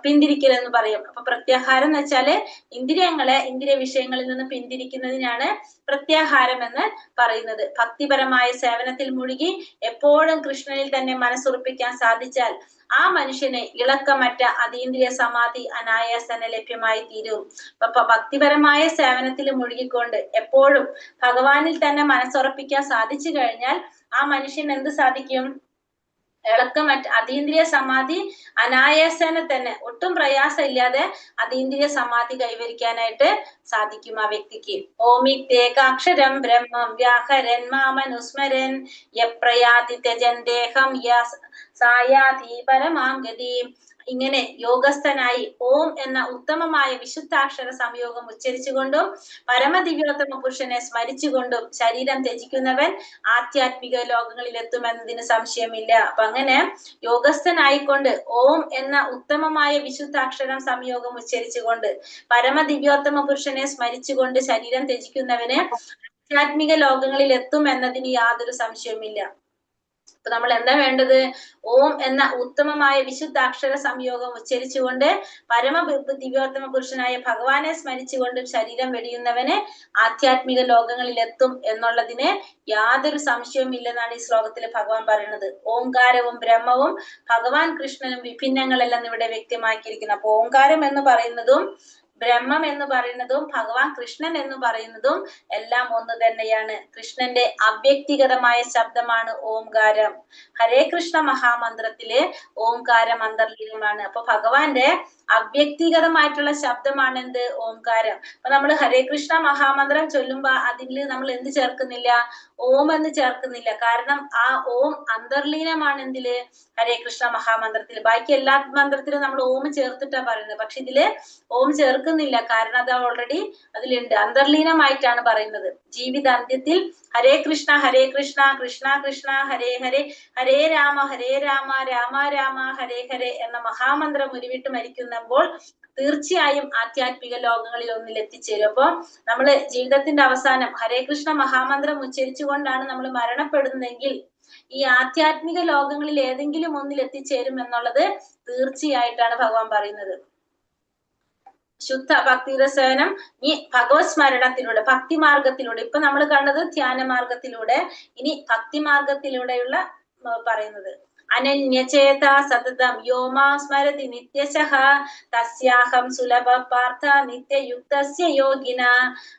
പിന്തിരിക്കൽ എന്ന് പറയും. അപ്പൊ പ്രത്യാഹാരം എന്ന് വെച്ചാല് ഇന്ദ്രിയങ്ങളെ ഇന്ദ്രിയ വിഷയങ്ങളിൽ നിന്ന് പിന്തിരിക്കുന്നതിനാണ് പ്രത്യാഹാരം എന്ന് പറയുന്നത്. ഭക്തിപരമായ സേവനത്തിൽ മുഴുകി എപ്പോഴും കൃഷ്ണനിൽ തന്നെ മനസ്സുറപ്പിക്കാൻ സാധിച്ചാൽ ആ മനുഷ്യന് ഇളക്കമറ്റ അതീന്ദ്രിയ സമാധി അനായാസന ലഭ്യമായി തീരും. അപ്പൊ ഭക്തിപരമായ സേവനത്തിൽ മുഴുകിക്കൊണ്ട് എപ്പോഴും ഭഗവാനിൽ തന്നെ മനസ്സുറപ്പിക്കാൻ സാധിച്ചു കഴിഞ്ഞാൽ ആ മനുഷ്യൻ എന്ത് സാധിക്കും? ഇളക്കമറ്റ അതീന്ദ്രിയ സമാധി അനായാസന തന്നെ, ഒട്ടും പ്രയാസം ഇല്ലാതെ അതീന്ദ്രിയ സമാധി കൈവരിക്കാനായിട്ട് സാധിക്കും ആ വ്യക്തിക്ക്. ഓമിത്യേകാക്ഷരം ബ്രഹ്മം വ്യാഹരൻ മാമനുസ്മരൻ യപ്രയാതി ത്യജൻ ദേഹം സായാതി പരമാം ഗതി. ഇങ്ങനെ യോഗസ്ഥനായി ഓം എന്ന ഉത്തമമായ വിശുദ്ധാക്ഷര സംയോഗം ഉച്ചരിച്ചുകൊണ്ടും പരമദിവ്യോത്തമ പുരുഷനെ സ്മരിച്ചുകൊണ്ടും ശരീരം ത്യജിക്കുന്നവൻ ആധ്യാത്മിക ലോകങ്ങളിൽ എത്തുമെന്നതിന് സംശയമില്ല. അപ്പൊ അങ്ങനെ യോഗസ്ഥനായിക്കൊണ്ട് ഓം എന്ന ഉത്തമമായ വിശുദ്ധാക്ഷരം സംയോഗം ഉച്ചരിച്ചുകൊണ്ട് പരമദിവ്യോത്തമ പുരുഷനെ സ്മരിച്ചുകൊണ്ട് ശരീരം ത്യജിക്കുന്നവന് ആധ്യാത്മിക ലോകങ്ങളിൽ എത്തും എന്നതിന് യാതൊരു സംശയവുമില്ല. അപ്പൊ നമ്മൾ എന്താ വേണ്ടത്? ഓം എന്ന ഉത്തമമായ വിശുദ്ധാക്ഷര സംയോഗം ഉച്ചരിച്ചുകൊണ്ട് പരമ ദിവ്യോത്തമ പുരുഷനായ ഭഗവാനെ സ്മരിച്ചുകൊണ്ടും ശരീരം വെടിയുന്നവന് ആധ്യാത്മിക ലോകങ്ങളിൽ എത്തും എന്നുള്ളതിന് യാതൊരു സംശയവും ഇല്ലെന്നാണ് ഈ ശ്ലോകത്തിൽ ഭഗവാൻ പറയുന്നത്. ഓംകാരവും ബ്രഹ്മവും ഭഗവാൻ കൃഷ്ണനും വിഭിന്നങ്ങളെല്ലാം ഇവിടെ വ്യക്തമാക്കിയിരിക്കുന്നു. അപ്പൊ ഓംകാരം എന്ന് പറയുന്നതും ബ്രഹ്മം എന്ന് പറയുന്നതും ഭഗവാൻ കൃഷ്ണൻ എന്ന് പറയുന്നതും എല്ലാം ഒന്ന് തന്നെയാണ്. കൃഷ്ണന്റെ അവ്യക്തിഗതമായ ശബ്ദമാണ് ഓംകാരം. ഹരേ കൃഷ്ണ മഹാമന്ത്രത്തില് ഓംകാരം അന്തർലീനമാണ്. അപ്പൊ ഭഗവാന്റെ അവ്യക്തിഗതമായിട്ടുള്ള ശബ്ദമാണ് എന്ത്? ഓംകാരം. അപ്പൊ നമ്മൾ ഹരേ കൃഷ്ണ മഹാമന്ത്രം ചൊല്ലുമ്പോ അതിൽ നമ്മൾ എന്ത് ചേർക്കുന്നില്ല? ഓം എന്ന് ചേർക്കുന്നില്ല. കാരണം ആ ഓം അന്തർലീനമാണ് എന്തില്? ഹരേ കൃഷ്ണ മഹാമന്ത്രത്തിൽ. ബാക്കി എല്ലാ മന്ത്രത്തിലും നമ്മൾ ഓം ചേർത്തിട്ടാ പറയുന്നത്. പക്ഷെ ഇതില് ഓം ചേർക്കുന്നില്ല. കാരണം അത് ഓൾറെഡി അതിലുണ്ട്, അന്തർലീനമായിട്ടാണ് പറയുന്നത്. ജീവിതാന്ത്യത്തിൽ ഹരേ കൃഷ്ണ കൃഷ്ണ കൃഷ്ണ ഹരേ ഹരേ ഹരേ രാമ രാമ രാമ ഹരേ ഹരേ എന്ന മഹാമന്ത്രം ഉരുവിട്ട് മരിക്കുമ്പോൾ തീർച്ചയായും ആധ്യാത്മിക ലോകങ്ങളിൽ ഒന്നിൽ എത്തിച്ചേരും. അപ്പൊ നമ്മള് ജീവിതത്തിന്റെ അവസാനം ഹരേ കൃഷ്ണ മഹാമന്ത്രം ഉച്ചരിച്ചുകൊണ്ടാണ് നമ്മൾ മരണപ്പെടുന്നതെങ്കിൽ ഈ ആധ്യാത്മിക ലോകങ്ങളിൽ ഏതെങ്കിലും ഒന്നിൽ എത്തിച്ചേരും എന്നുള്ളത് തീർച്ചയായിട്ടാണ് ഭഗവാൻ പറയുന്നത്. ശുദ്ധ ഭക്തിയുടെ സേവനം ഈ ഭഗവത് സ്മരണത്തിലൂടെ, ഭക്തി മാർഗത്തിലൂടെ. ഇപ്പൊ നമ്മൾ കണ്ടത് ധ്യാന മാർഗത്തിലൂടെ, ഇനി ഭക്തി മാർഗത്തിലൂടെയുള്ള പറയുന്നത്. അനന്യചേത സതതം യോമാ സ്മരതി നിത്യശഃ തസ്യാഹം സുലഭ പാർത്ഥ നിത്യയുക്തസ്യ യോഗിന.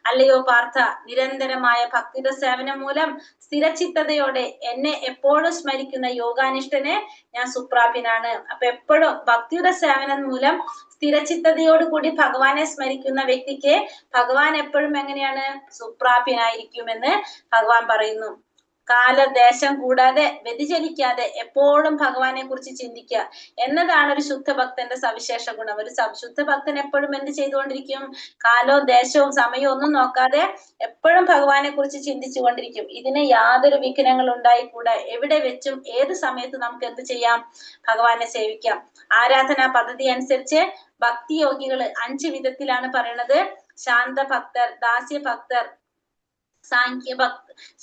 അല്ലയോ പാർത്ഥ, നിരന്തരമായ ഭക്തിയുടെ സേവനം മൂലം സ്ഥിരചിത്തതയോടെ എന്നെ എപ്പോഴും സ്മരിക്കുന്ന യോഗാനിഷ്ഠന് ഞാൻ സുപ്രാപ്യനാണ്. അപ്പൊ എപ്പോഴും ഭക്തിയുടെ സേവനം മൂലം സ്ഥിരചിത്തതയോടുകൂടി ഭഗവാനെ സ്മരിക്കുന്ന വ്യക്തിക്ക് ഭഗവാൻ എപ്പോഴും എങ്ങനെയാണ്? സുപ്രാപ്യനായിരിക്കുമെന്ന് ഭഗവാൻ പറയുന്നു. കാലദേശം കൂടാതെ വ്യതിചലിക്കാതെ എപ്പോഴും ഭഗവാനെ കുറിച്ച് ചിന്തിക്കുക എന്നതാണ് ഒരു ശുദ്ധഭക്തന്റെ സവിശേഷ ഗുണം. ഒരു ശുദ്ധഭക്തൻ എപ്പോഴും എന്ത് ചെയ്തുകൊണ്ടിരിക്കും? കാലവും ദേശവും സമയവും ഒന്നും നോക്കാതെ എപ്പോഴും ഭഗവാനെ കുറിച്ച് ചിന്തിച്ചു കൊണ്ടിരിക്കും. ഇതിന് യാതൊരു വിഘ്നങ്ങൾ ഉണ്ടായിക്കൂടാ. എവിടെ വെച്ചും ഏത് സമയത്ത് നമുക്ക് എന്ത് ചെയ്യാം? ഭഗവാനെ സേവിക്കാം. ആരാധനാ പദ്ധതി അനുസരിച്ച് ഭക്തി യോഗികള് 5 വിധത്തിലാണ് പറയണത്. ശാന്തഭക്തർ, ദാസ്യഭക്തർ,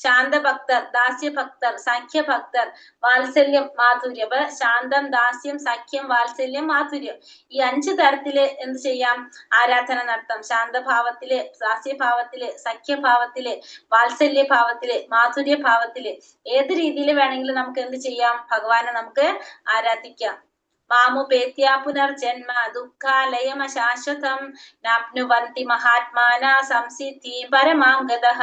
ശാന്തഭക്തർ, ദാസ്യഭക്തർ, സാഖ്യഭക്തർ, വാത്സല്യം, മാധുര്യം. അപ്പൊ ശാന്തം, ദാസ്യം, സഖ്യം, വാത്സല്യം, മാധുര്യം, ഈ 5 തരത്തില് എന്ത് ചെയ്യാം? ആരാധന നടത്താം. ശാന്തഭാവത്തില്, ദാസ്യഭാവത്തില്, സഖ്യഭാവത്തില്, വാത്സല്യഭാവത്തില്, മാധുര്യഭാവത്തില്, ഏത് രീതിയിൽ വേണമെങ്കിലും നമുക്ക് എന്ത് ചെയ്യാം? ഭഗവാനെ നമുക്ക് ആരാധിക്കാം. മാമുപേത്യ പുനർജന്മ ദുഃഖാലയം അശാശ്വതം നാപ്നുവന്തി മഹാത്മാന സംസിദ്ധി പരമാം ഗതഃ.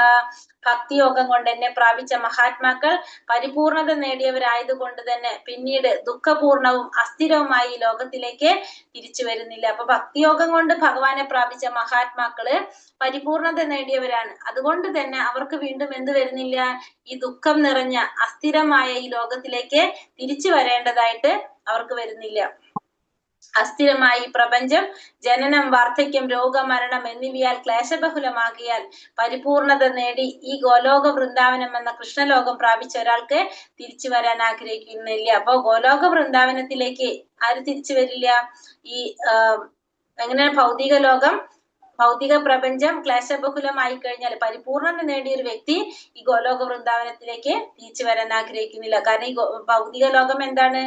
ഭക്തിയോഗം കൊണ്ട് എന്നെ പ്രാപിച്ച മഹാത്മാക്കൾ പരിപൂർണത നേടിയവരായതുകൊണ്ട് തന്നെ പിന്നീട് ദുഃഖപൂർണവും അസ്ഥിരവുമായ ഈ ലോകത്തിലേക്ക് തിരിച്ചു വരുന്നില്ല. അപ്പൊ ഭക്തിയോഗം കൊണ്ട് ഭഗവാനെ പ്രാപിച്ച മഹാത്മാക്കള് പരിപൂർണത നേടിയവരാണ്. അതുകൊണ്ട് തന്നെ അവർക്ക് വീണ്ടും എന്ത് വരുന്നില്ല? ഈ ദുഃഖം നിറഞ്ഞ അസ്ഥിരമായ ഈ ലോകത്തിലേക്ക് തിരിച്ചു വരേണ്ടതായിട്ട് അവർക്ക് വരുന്നില്ല. അസ്ഥിരമായി പ്രപഞ്ചം ജനനം, വാർദ്ധക്യം, രോഗമരണം എന്നിവയാൽ ക്ലേശബഹുലമാകിയാൽ പരിപൂർണത നേടി ഈ ഗോലോക വൃന്ദാവനം എന്ന കൃഷ്ണലോകം പ്രാപിച്ച ഒരാൾക്ക് തിരിച്ചു വരാൻ ആഗ്രഹിക്കുന്നില്ല. അപ്പൊ ഗോലോക വൃന്ദാവനത്തിലേക്ക് ആര് തിരിച്ചു വരില്ല? ഈ എങ്ങനെയാണ് ഭൗതിക ലോകം, ഭൗതിക പ്രപഞ്ചം ക്ലേശബഹുലമായി കഴിഞ്ഞാൽ പരിപൂർണത നേടിയ ഒരു വ്യക്തി ഈ ഗോലോക വൃന്ദാവനത്തിലേക്ക് തിരിച്ചു വരാൻ ആഗ്രഹിക്കുന്നില്ല. കാരണം ഈ ഭൗതിക ലോകം എന്താണ്?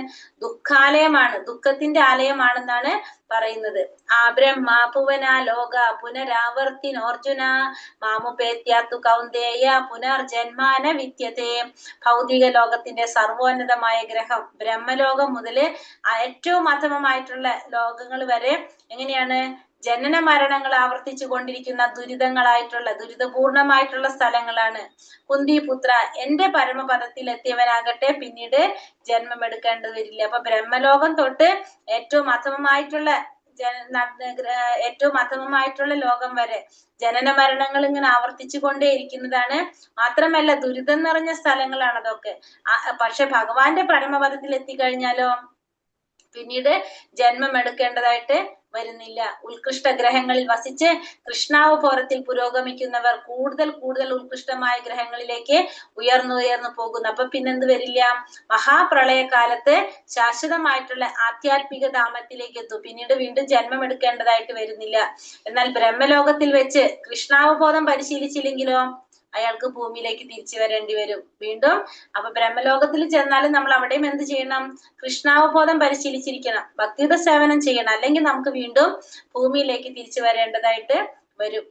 ദുഃഖാലയമാണ്, ദുഃഖത്തിന്റെ ആലയമാണെന്നാണ് പറയുന്നത്. ആ ബ്രഹ്മ ഭുവന ലോക പുനരാവർത്തിനോർജുന മാമുപേത്യാത്തു കൗന്ദേയ പുനർജന്മാന വിദ്യതേ. ഭൗതിക ലോകത്തിന്റെ സർവോന്നതമായ ഗ്രഹം ബ്രഹ്മലോകം മുതല് ഏറ്റവും അധമമായിട്ടുള്ള ലോകങ്ങൾ വരെ എങ്ങനെയാണ്? ജനന മരണങ്ങൾ ആവർത്തിച്ചു കൊണ്ടിരിക്കുന്ന ദുരിതങ്ങളായിട്ടുള്ള, ദുരിതപൂർണമായിട്ടുള്ള സ്ഥലങ്ങളാണ്. കുന്തിപുത്ര, എന്റെ പരമപദത്തിൽ എത്തിയവനാകട്ടെ പിന്നീട് ജന്മം എടുക്കേണ്ടത് വരില്ല. അപ്പൊ ബ്രഹ്മലോകം തൊട്ട് ഏറ്റവും അധമമായിട്ടുള്ള ലോകം വരെ ജനന മരണങ്ങൾ ഇങ്ങനെ ആവർത്തിച്ചു കൊണ്ടേയിരിക്കുന്നതാണ്. മാത്രമല്ല ദുരിതം നിറഞ്ഞ സ്ഥലങ്ങളാണ് അതൊക്കെ. പക്ഷെ ഭഗവാന്റെ പരമപദത്തിൽ എത്തിക്കഴിഞ്ഞാലോ പിന്നീട് ജന്മം എടുക്കേണ്ടതായിട്ട് വരുന്നില്ല. ഉത്കൃഷ്ട ഗ്രഹങ്ങളിൽ വസിച്ച് കൃഷ്ണാവബോധത്തിൽ പുരോഗമിക്കുന്നവർ കൂടുതൽ കൂടുതൽ ഉത്കൃഷ്ടമായ ഗ്രഹങ്ങളിലേക്ക് ഉയർന്നു പോകുന്നു. അപ്പൊ പിന്നെന്ത് വരില്ല? മഹാപ്രളയകാലത്ത് ശാശ്വതമായിട്ടുള്ള ആധ്യാത്മിക ധാമത്തിലേക്ക് എത്തും. പിന്നീട് വീണ്ടും ജന്മം എടുക്കേണ്ടതായിട്ട് വരുന്നില്ല. എന്നാൽ ബ്രഹ്മലോകത്തിൽ വെച്ച് കൃഷ്ണാവബോധം പരിശീലിച്ചില്ലെങ്കിലോ അയാൾക്ക് ഭൂമിയിലേക്ക് തിരിച്ചു വരേണ്ടി വരും വീണ്ടും. അപ്പൊ ബ്രഹ്മലോകത്തിൽ ചെന്നാലും നമ്മൾ അവിടെയും എന്ത് ചെയ്യണം? കൃഷ്ണാവബോധം പരിശീലിച്ചിരിക്കണം, ഭക്തിയുടെ സേവനം ചെയ്യണം. അല്ലെങ്കിൽ നമുക്ക് വീണ്ടും ഭൂമിയിലേക്ക് തിരിച്ചു വരേണ്ടതായിട്ട് വരും.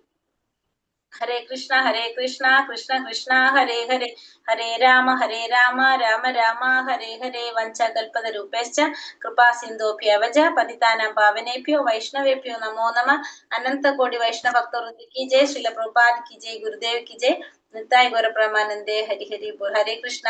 ഹരേ കൃഷ്ണ കൃഷ്ണ കൃഷ്ണ ഹരേ ഹരേ, ഹരേ രാമ രാമ രാമ ഹരേ ഹരേ. വഞ്ചകൽപതരൂപേശ്ച കൃപാ സിന്ധോഭ്യവച പതിതാനാം പാവനേഭ്യോ വൈഷ്ണവേഭ്യോ നമോ നമഃ. അനന്ത കോടി വൈഷ്ണവ ഭക്തവൃന്ദ കി ജയ്. ശ്രീല പ്രഭുപാദ് കി ജയ്. ഗുരുദേവ് കി ജയ്. നിത്തായ് ഗൗര പ്രമാനന്ദേ. ഹരി ഹരി ബോൾ. ഹരേ കൃഷ്ണ.